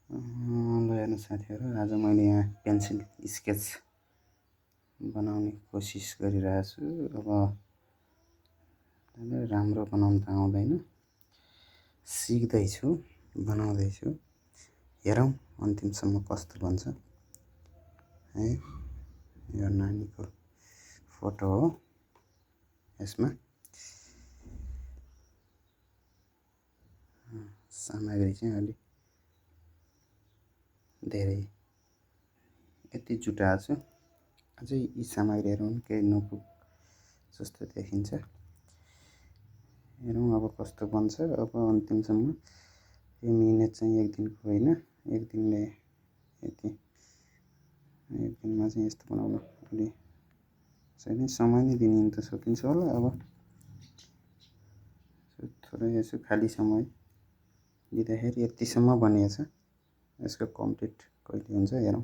ल हेर्नु साथीहरू, आज मैले यहाँ पेन्सिल स्केच बनाउने कोसिस गरिरहेको छु। अब राम्रो बनाउन त आउँदैन, सिक्दैछु, बनाउँदैछु। हेरौँ अन्तिमसम्म कस्तो बन्छ है। यो नानीको फोटो हो। यसमा सामग्री चाहिँ अलिक धेरै यति जुटाएको छु। अझै यी सामग्रीहरू पनि केही नपुग जस्तो देखिन्छ। हेरौँ अब कस्तो बन्छ। अब अन्तिमसम्म यो मिहिनेत चाहिँ एक दिनको होइन, एक दिनमा चाहिँ यस्तो बनाउन अलि छैन, समय नै दिनु त सकिन्छ होला। अब थोरै यसो खाली समय दिँदाखेरि यतिसम्म बनिएछ। यसको कम्प्लिट कहिले हुन्छ हेरौँ।